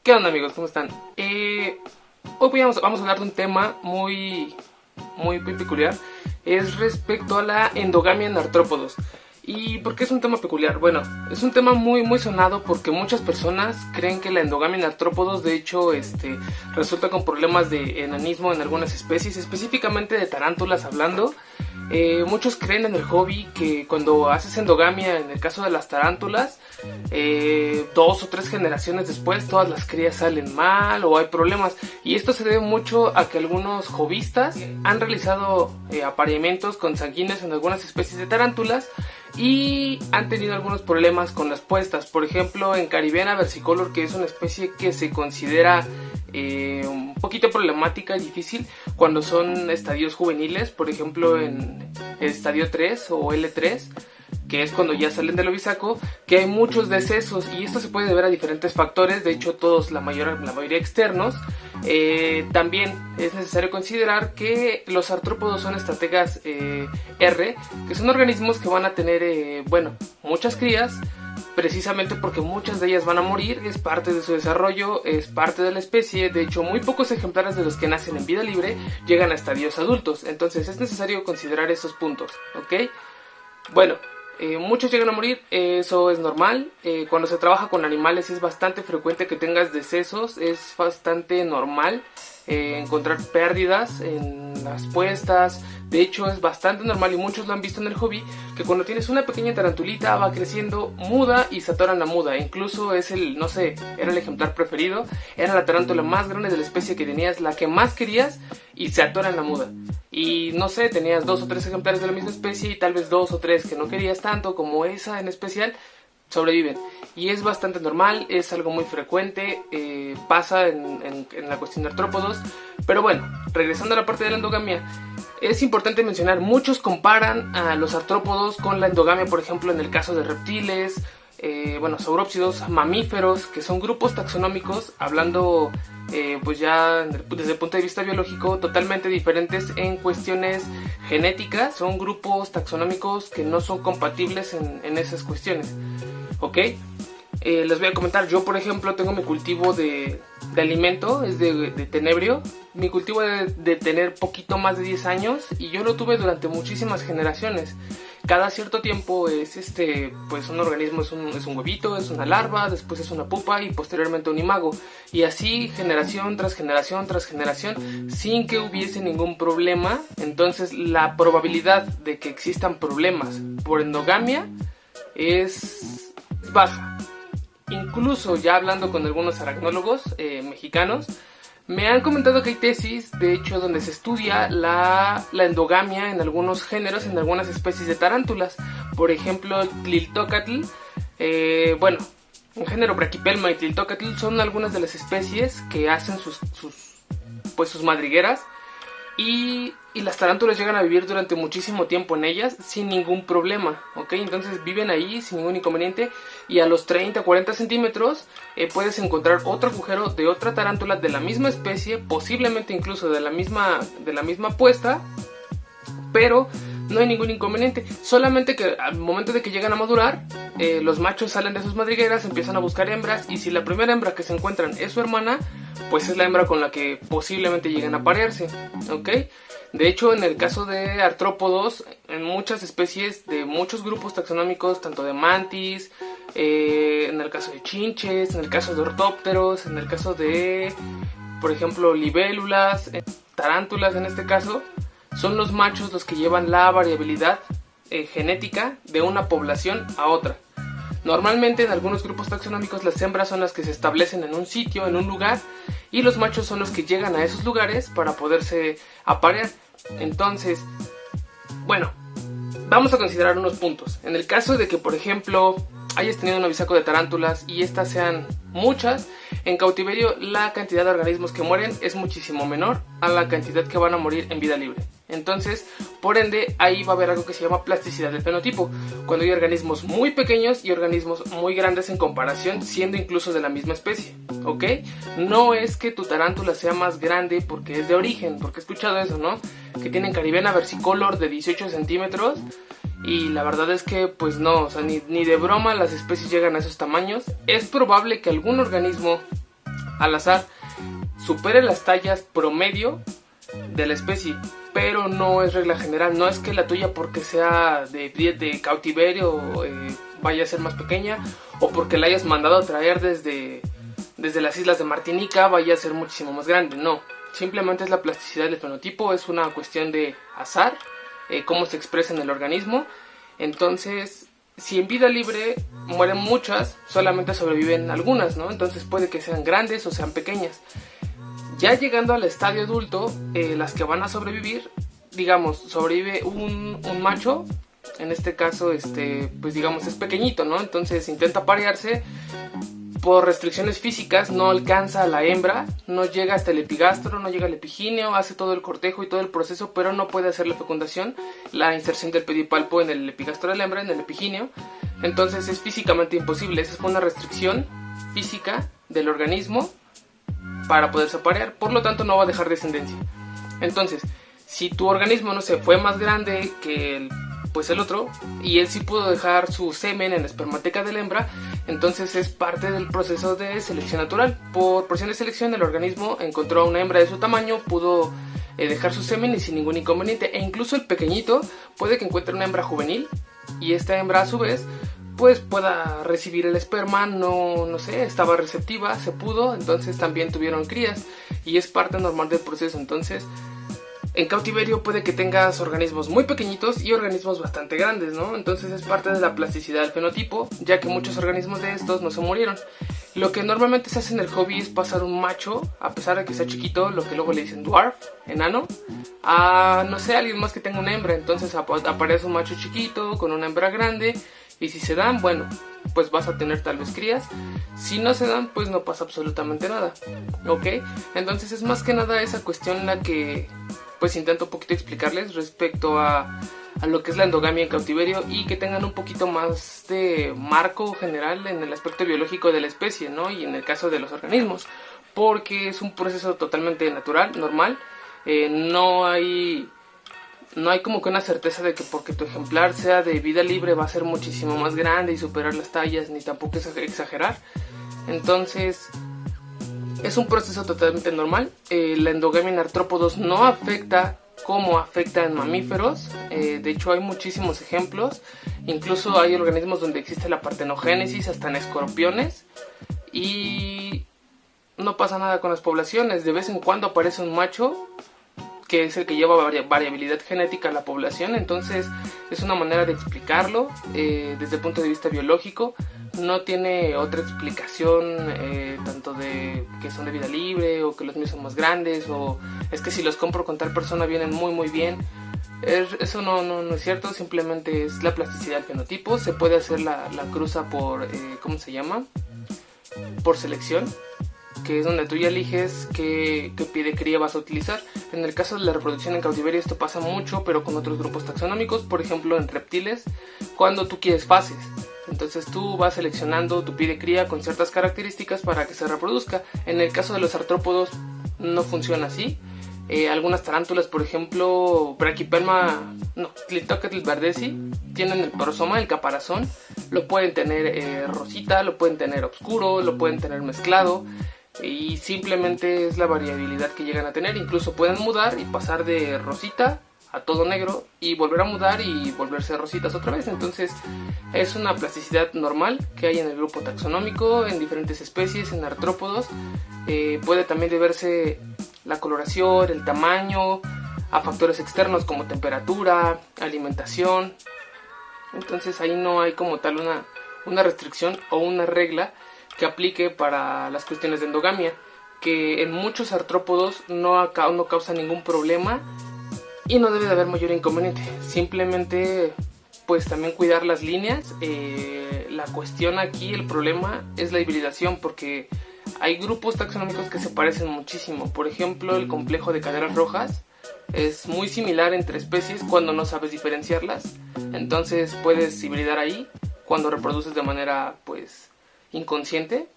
¿Qué onda, amigos? ¿Cómo están? Hoy vamos a hablar de un tema muy peculiar. Es respecto a la endogamia en artrópodos. ¿Y por qué es un tema peculiar? Bueno, es un tema muy sonado porque muchas personas creen que la endogamia en artrópodos de hecho resulta con problemas de enanismo en algunas especies, específicamente de tarántulas hablando. Muchos creen en el hobby que cuando haces endogamia, en el caso de las tarántulas, 2 o 3 generaciones después todas las crías salen mal o hay problemas, y esto se debe mucho a que algunos hobbyistas han realizado apareamientos consanguíneos en algunas especies de tarántulas y han tenido algunos problemas con las puestas. Por ejemplo, en Caribena versicolor, que es una especie que se considera un poquito problemática y difícil cuando son estadios juveniles, por ejemplo en estadio 3 o L3, que es cuando ya salen del ovisaco, que hay muchos decesos, y esto se puede deber a diferentes factores, de hecho todos, la mayoría externos. También es necesario considerar que los artrópodos son estrategas R, que son organismos que van a tener muchas crías, precisamente porque muchas de ellas van a morir. Es parte de su desarrollo, es parte de la especie. De hecho, muy pocos ejemplares de los que nacen en vida libre llegan a estadios adultos, entonces es necesario considerar estos puntos, ¿ok? Bueno, muchos llegan a morir, eso es normal. Cuando se trabaja con animales es bastante frecuente que tengas decesos, es bastante normal encontrar pérdidas en las puestas. De hecho es bastante normal, y muchos lo han visto en el hobby, que cuando tienes una pequeña tarantulita va creciendo, muda y se atora en la muda. Incluso es era el ejemplar preferido, era la tarántula más grande de la especie que tenías, la que más querías, y se atora en la muda. Y no sé, tenías 2 o 3 ejemplares de la misma especie y tal vez 2 o 3 que no querías tanto como esa en especial sobreviven, y es bastante normal, es algo muy frecuente, pasa en la cuestión de artrópodos. Pero bueno, regresando a la parte de la endogamia, es importante mencionar, muchos comparan a los artrópodos con la endogamia, por ejemplo en el caso de reptiles, saurópsidos, mamíferos, que son grupos taxonómicos, hablando pues ya desde el punto de vista biológico, totalmente diferentes en cuestiones genéticas. Son grupos taxonómicos que no son compatibles en esas cuestiones, ¿ok? Les voy a comentar, yo por ejemplo tengo mi cultivo de alimento, es de tenebrio. Mi cultivo de tener poquito más de 10 años, y yo lo tuve durante muchísimas generaciones. Cada cierto tiempo es pues un organismo, es un huevito, es una larva, después es una pupa y posteriormente un imago. Y así generación tras generación tras generación, sin que hubiese ningún problema. Entonces la probabilidad de que existan problemas por endogamia es baja. Incluso ya hablando con algunos aracnólogos mexicanos, me han comentado que hay tesis, de hecho, donde se estudia la endogamia en algunos géneros, en algunas especies de tarántulas. Por ejemplo, Tliltocatl, un género Brachypelma y Tliltocatl son algunas de las especies que hacen sus madrigueras, y las tarántulas llegan a vivir durante muchísimo tiempo en ellas sin ningún problema, ¿ok? Entonces viven ahí sin ningún inconveniente, y a los 30 o 40 centímetros puedes encontrar otro agujero de otra tarántula de la misma especie, posiblemente incluso de la misma puesta, pero no hay ningún inconveniente. Solamente que al momento de que llegan a madurar, los machos salen de sus madrigueras, empiezan a buscar hembras, y si la primera hembra que se encuentran es su hermana, pues es la hembra con la que posiblemente lleguen a parearse, ¿ok? De hecho, en el caso de artrópodos, en muchas especies de muchos grupos taxonómicos, tanto de mantis, en el caso de chinches, en el caso de ortópteros, en el caso de, por ejemplo, libélulas, tarántulas en este caso, son los machos los que llevan la variabilidad genética de una población a otra. Normalmente en algunos grupos taxonómicos las hembras son las que se establecen en un sitio, en un lugar, y los machos son los que llegan a esos lugares para poderse aparear. Entonces, bueno, vamos a considerar unos puntos. En el caso de que, por ejemplo, hayas tenido un ovisaco de tarántulas y estas sean muchas, en cautiverio la cantidad de organismos que mueren es muchísimo menor a la cantidad que van a morir en vida libre. Entonces, por ende, ahí va a haber algo que se llama plasticidad del fenotipo, cuando hay organismos muy pequeños y organismos muy grandes en comparación, siendo incluso de la misma especie, ¿ok? No es que tu tarántula sea más grande porque es de origen, porque he escuchado eso, ¿no? Que tienen Caribena versicolor de 18 centímetros, y la verdad es que pues no, o sea, ni de broma las especies llegan a esos tamaños. Es probable que algún organismo al azar, supere las tallas promedio de la especie, pero no es regla general. No es que la tuya, porque sea de cautiverio, vaya a ser más pequeña, o porque la hayas mandado a traer desde las islas de Martinica vaya a ser muchísimo más grande. No, simplemente es la plasticidad del fenotipo, es una cuestión de azar, cómo se expresa en el organismo. Entonces, si en vida libre mueren muchas, solamente sobreviven algunas, ¿no? Entonces puede que sean grandes o sean pequeñas. Ya llegando al estadio adulto, las que van a sobrevivir, digamos, sobrevive un macho. En este caso, pues digamos, es pequeñito, ¿no? Entonces intenta parearse. Por restricciones físicas no alcanza a la hembra, no llega hasta el epigastro, no llega al epigíneo, hace todo el cortejo y todo el proceso, pero no puede hacer la fecundación, la inserción del pedipalpo en el epigastro de la hembra, en el epigíneo. Entonces es físicamente imposible. Esa es una restricción física del organismo para poderse aparear, por lo tanto no va a dejar descendencia. Entonces, si tu organismo, no sé, fue más grande que el otro, y él sí pudo dejar su semen en la espermateca de la hembra, entonces es parte del proceso de selección natural. Por presión de selección, el organismo encontró a una hembra de su tamaño, pudo dejar su semen y sin ningún inconveniente. E incluso el pequeñito puede que encuentre una hembra juvenil, y esta hembra a su vez pues pueda recibir el esperma, no sé, estaba receptiva, se pudo, entonces también tuvieron crías, y es parte normal del proceso. Entonces, en cautiverio puede que tengas organismos muy pequeñitos y organismos bastante grandes, ¿no? Entonces es parte de la plasticidad del fenotipo, ya que muchos organismos de estos no se murieron. Lo que normalmente se hace en el hobby es pasar un macho, a pesar de que sea chiquito, lo que luego le dicen dwarf, enano, a, no sé, alguien más que tenga una hembra. Entonces aparece un macho chiquito con una hembra grande, y si se dan, bueno, pues vas a tener tal vez crías. Si no se dan, pues no pasa absolutamente nada, ¿ok? Entonces es más que nada esa cuestión en la que pues intento un poquito explicarles respecto a lo que es la endogamia en cautiverio, y que tengan un poquito más de marco general en el aspecto biológico de la especie, ¿no? Y en el caso de los organismos, porque es un proceso totalmente natural, normal. No hay como que una certeza de que porque tu ejemplar sea de vida libre va a ser muchísimo más grande y superar las tallas, ni tampoco es exagerar. Entonces es un proceso totalmente normal. La endogamia en artrópodos no afecta como afecta en mamíferos. De hecho hay muchísimos ejemplos. Incluso hay organismos donde existe la partenogénesis, hasta en escorpiones, y no pasa nada con las poblaciones. De vez en cuando aparece un macho que es el que lleva variabilidad genética a la población. Entonces es una manera de explicarlo desde el punto de vista biológico. No tiene otra explicación, tanto de que son de vida libre, o que los míos son más grandes, o es que si los compro con tal persona vienen muy muy bien. Eso no es cierto, simplemente es la plasticidad del fenotipo. Se puede hacer la cruza por, ¿cómo se llama? Por selección, que es donde tú ya eliges qué pie de cría vas a utilizar. En el caso de la reproducción en cautiverio esto pasa mucho, pero con otros grupos taxonómicos, por ejemplo en reptiles, cuando tú quieres fases. Entonces tú vas seleccionando tu pie de cría con ciertas características para que se reproduzca. En el caso de los artrópodos no funciona así. Algunas tarántulas, por ejemplo, Clitoquetl verdesi, tienen el prosoma, el caparazón. Lo pueden tener rosita, lo pueden tener oscuro, lo pueden tener mezclado. Y simplemente es la variabilidad que llegan a tener. Incluso pueden mudar y pasar de rosita a todo negro, y volver a mudar y volverse rositas otra vez. Entonces es una plasticidad normal que hay en el grupo taxonómico, en diferentes especies, en artrópodos. Puede también deberse la coloración, el tamaño, a factores externos como temperatura, alimentación. Entonces ahí no hay como tal una restricción o una regla que aplique para las cuestiones de endogamia, que en muchos artrópodos no causa ningún problema y no debe de haber mayor inconveniente. Simplemente pues también cuidar las líneas. La cuestión aquí, el problema es la hibridación, porque hay grupos taxonómicos que se parecen muchísimo. Por ejemplo, el complejo de caderas rojas es muy similar entre especies cuando no sabes diferenciarlas. Entonces puedes hibridar ahí cuando reproduces de manera pues inconsciente.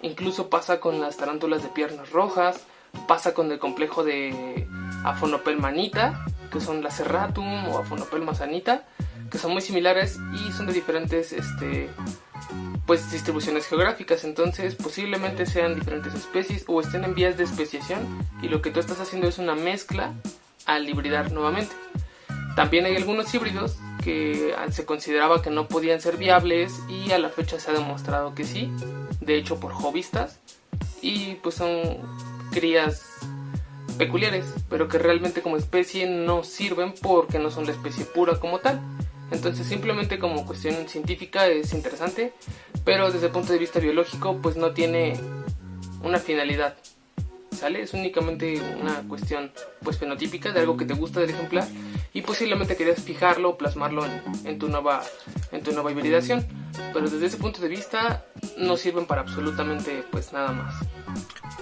Incluso pasa con las tarántulas de piernas rojas, pasa con el complejo de Aphonopelma anita, que son la serratum, o Aphonopelma sanita, que son muy similares y son de diferentes pues distribuciones geográficas. Entonces posiblemente sean diferentes especies o estén en vías de especiación, y lo que tú estás haciendo es una mezcla al hibridar nuevamente. También hay algunos híbridos que se consideraba que no podían ser viables, y a la fecha se ha demostrado que sí, de hecho por hobbyistas, y pues son crías peculiares, pero que realmente como especie no sirven porque no son la especie pura como tal. Entonces simplemente como cuestión científica es interesante, pero desde el punto de vista biológico pues no tiene una finalidad, ¿sale? Es únicamente una cuestión pues fenotípica de algo que te gusta del ejemplar, y posiblemente querías fijarlo o plasmarlo en tu nueva hibridación, pero desde ese punto de vista no sirven para absolutamente pues nada más.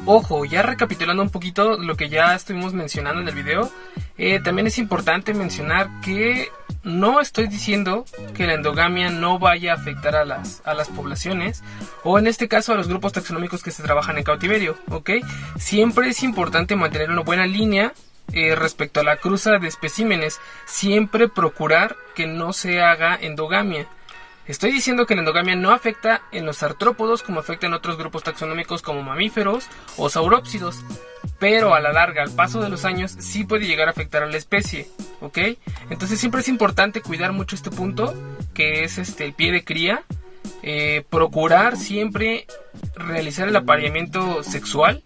Ojo, ya recapitulando un poquito lo que ya estuvimos mencionando en el video, también es importante mencionar que no estoy diciendo que la endogamia no vaya a afectar a las poblaciones, o en este caso a los grupos taxonómicos que se trabajan en cautiverio, ¿ok? Siempre es importante mantener una buena línea respecto a la cruza de especímenes, siempre procurar que no se haga endogamia. Estoy diciendo que la endogamia no afecta en los artrópodos como afecta en otros grupos taxonómicos como mamíferos o saurópsidos, pero a la larga, al paso de los años, sí puede llegar a afectar a la especie, ¿ok? Entonces siempre es importante cuidar mucho este punto, que es el pie de cría, procurar siempre realizar el apareamiento sexual.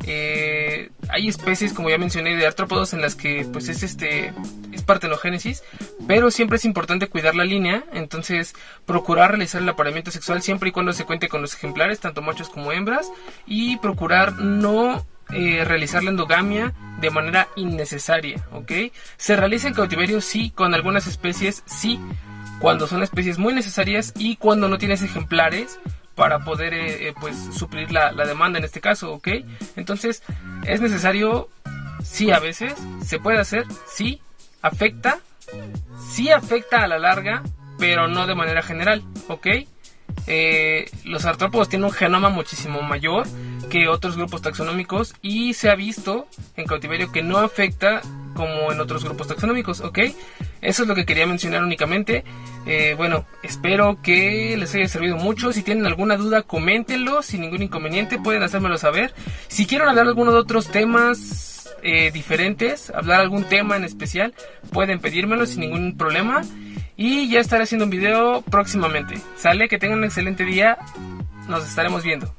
Hay especies, como ya mencioné, de artrópodos en las que pues es partenogénesis, pero siempre es importante cuidar la línea. Entonces procurar realizar el apareamiento sexual siempre y cuando se cuente con los ejemplares, tanto machos como hembras, y procurar no realizar la endogamia de manera innecesaria, ¿ok? Se realiza en cautiverio, sí, con algunas especies, sí, cuando son especies muy necesarias y cuando no tienes ejemplares para poder pues suplir la demanda en este caso, ¿ok? Entonces es necesario, sí, a veces se puede hacer, sí afecta a la larga, pero no de manera general, ¿ok? Los artrópodos tienen un genoma muchísimo mayor que otros grupos taxonómicos, y se ha visto en cautiverio que no afecta como en otros grupos taxonómicos, ¿ok? Eso es lo que quería mencionar únicamente. Bueno, espero que les haya servido mucho. Si tienen alguna duda, coméntenlo sin ningún inconveniente, pueden hacérmelo saber. Si quieren hablar de alguno de otros temas diferentes, hablar algún tema en especial, pueden pedírmelo sin ningún problema, y ya estaré haciendo un video próximamente. ¿Sale? Que tengan un excelente día, nos estaremos viendo.